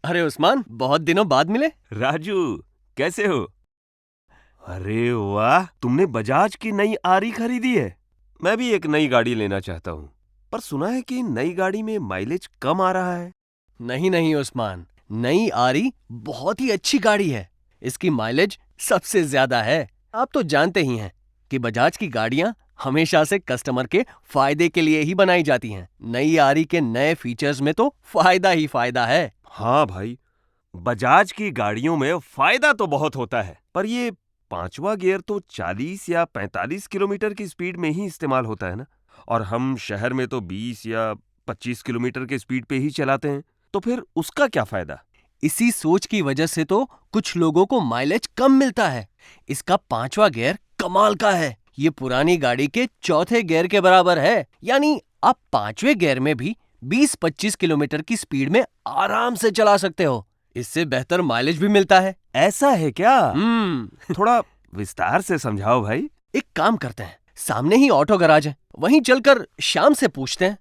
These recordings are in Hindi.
अरे उस्मान, बहुत दिनों बाद मिले। राजू, कैसे हो? अरे वाह, तुमने बजाज की नई आरी खरीदी है। मैं भी एक नई गाड़ी लेना चाहता हूँ, पर सुना है कि नई गाड़ी में माइलेज कम आ रहा है। नहीं नहीं उस्मान, नई आरी बहुत ही अच्छी गाड़ी है। इसकी माइलेज सबसे ज्यादा है। आप तो जानते ही हैं कि बजाज की गाड़ियां हमेशा से कस्टमर के फायदे के लिए ही बनाई जाती हैं। नई आरी के नए फीचर्स में तो फायदा ही फायदा है। हाँ भाई, बजाज की गाड़ियों में फायदा तो बहुत होता है, पर ये पांचवा गियर तो 40 या 45 किलोमीटर की स्पीड में ही इस्तेमाल होता है ना, और हम शहर में तो 20 या 25 किलोमीटर के स्पीड पे ही चलाते हैं, तो फिर उसका क्या फायदा? इसी सोच की वजह से तो कुछ लोगों को माइलेज कम मिलता है। इसका पांचवा गियर कमाल का है। ये पुरानी गाड़ी के चौथे गियर के बराबर है। यानी आप पांचवे गियर में भी 20-25 किलोमीटर की स्पीड में आराम से चला सकते हो। इससे बेहतर माइलेज भी मिलता है। ऐसा है क्या? हम्म। थोड़ा विस्तार से समझाओ भाई। एक काम करते हैं, सामने ही ऑटो गैराज है, वहीं चलकर श्याम से पूछते हैं।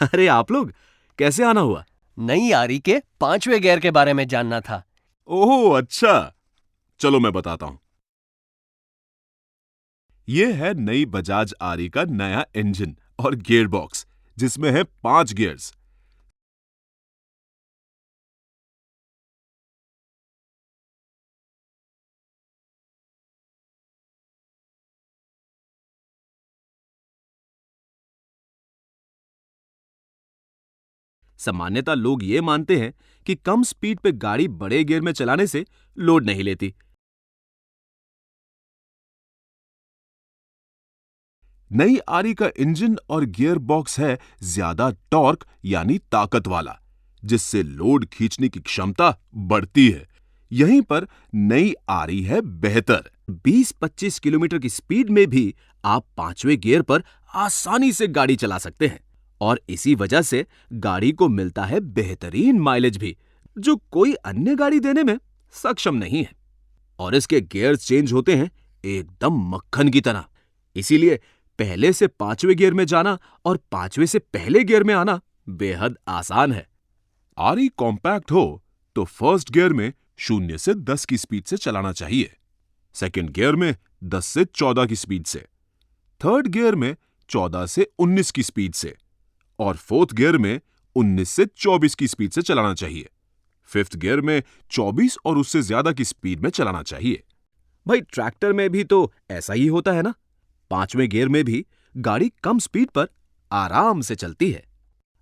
अरे आप लोग कैसे आना हुआ? नई आरी के पांचवे गियर के बारे में जानना था। ओह अच्छा, चलो मैं बताता हूं। ये है नई बजाज आरी का नया इंजन और गियर बॉक्स, जिसमें है 5 गियर्स। सामान्यतः लोग ये मानते हैं कि कम स्पीड पे गाड़ी बड़े गियर में चलाने से लोड नहीं लेती। नई आरी का इंजन और गियर बॉक्स है ज्यादा टॉर्क यानी ताकत वाला, जिससे लोड खींचने की क्षमता बढ़ती है। यहीं पर नई आरी है बेहतर। 20-25 किलोमीटर की स्पीड में भी आप पांचवें गियर पर आसानी से गाड़ी चला सकते हैं, और इसी वजह से गाड़ी को मिलता है बेहतरीन माइलेज भी, जो कोई अन्य गाड़ी देने में सक्षम नहीं है। और इसके गियर्स चेंज होते हैं एकदम मक्खन की तरह। इसीलिए पहले से पांचवें गियर में जाना और पांचवें से पहले गियर में आना बेहद आसान है। आरी कॉम्पैक्ट हो तो फर्स्ट गियर में 0 से 10 की स्पीड से चलाना चाहिए, सेकंड गियर में 10 से 14 की स्पीड से, थर्ड गियर में 14 से 19 की स्पीड से, और फोर्थ गियर में 19 से 24 की स्पीड से चलाना चाहिए। फिफ्थ गियर में 24 और उससे ज्यादा की स्पीड में चलाना चाहिए। भाई ट्रैक्टर में भी तो ऐसा ही होता है ना। पांचवें गियर में भी गाड़ी कम स्पीड पर आराम से चलती है।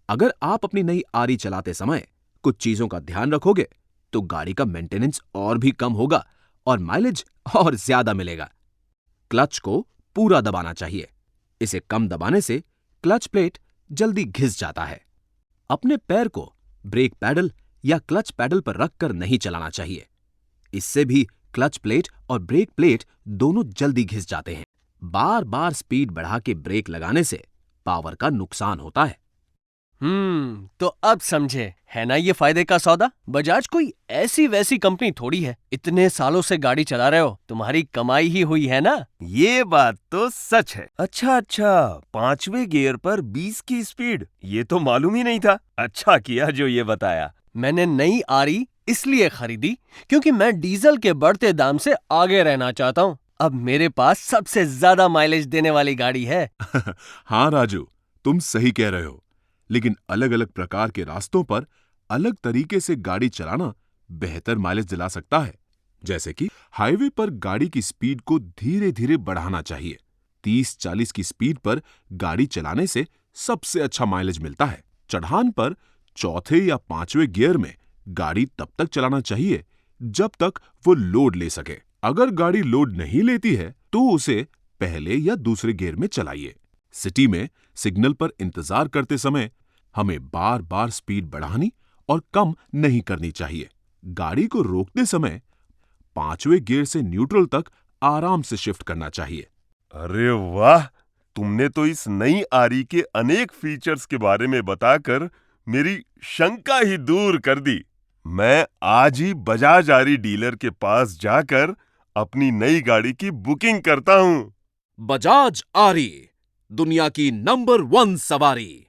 अगर आप अपनी नई आरी चलाते समय कुछ चीजों का ध्यान रखोगे तो गाड़ी का मेंटेनेंस और भी कम होगा और माइलेज और ज्यादा मिलेगा। क्लच को पूरा दबाना चाहिए। इसे कम दबाने से क्लच प्लेट जल्दी घिस जाता है। अपने पैर को ब्रेक पैडल या क्लच पैडल पर रखकर नहीं चलाना चाहिए। इससे भी क्लच प्लेट और ब्रेक प्लेट दोनों जल्दी घिस जाते हैं। बार बार स्पीड बढ़ा के ब्रेक लगाने से पावर का नुकसान होता है। तो अब समझे, है ना ये फायदे का सौदा। बजाज कोई ऐसी वैसी कंपनी थोड़ी है। इतने सालों से गाड़ी चला रहे हो, तुम्हारी कमाई ही हुई है ना। ये बात तो सच है। अच्छा अच्छा, पांचवे गियर पर 20 की स्पीड, ये तो मालूम ही नहीं था। अच्छा किया जो ये बताया। मैंने नई आरी इसलिए खरीदी क्योंकि मैं डीजल के बढ़ते दाम से आगे रहना चाहता हूँ। अब मेरे पास सबसे ज्यादा माइलेज देने वाली गाड़ी है। हाँ राजू, तुम सही कह रहे हो, लेकिन अलग अलग प्रकार के रास्तों पर अलग तरीके से गाड़ी चलाना बेहतर माइलेज दिला सकता है। जैसे कि हाईवे पर गाड़ी की स्पीड को धीरे धीरे बढ़ाना चाहिए। 30-40 की स्पीड पर गाड़ी चलाने से सबसे अच्छा माइलेज मिलता है। चढ़ान पर चौथे या पांचवें गियर में गाड़ी तब तक चलाना चाहिए जब तक वो लोड ले सके। अगर गाड़ी लोड नहीं लेती है तो उसे पहले या दूसरे गियर में चलाइए। सिटी में सिग्नल पर इंतजार करते समय हमें बार बार स्पीड बढ़ानी और कम नहीं करनी चाहिए। गाड़ी को रोकते समय पांचवें गियर से न्यूट्रल तक आराम से शिफ्ट करना चाहिए। अरे वाह, तुमने तो इस नई आरी के अनेक फीचर्स के बारे में बताकर मेरी शंका ही दूर कर दी। मैं आज ही बजाज आरी डीलर के पास जाकर अपनी नई गाड़ी की बुकिंग करता हूँ। बजाज आरी, दुनिया की नंबर 1 सवारी।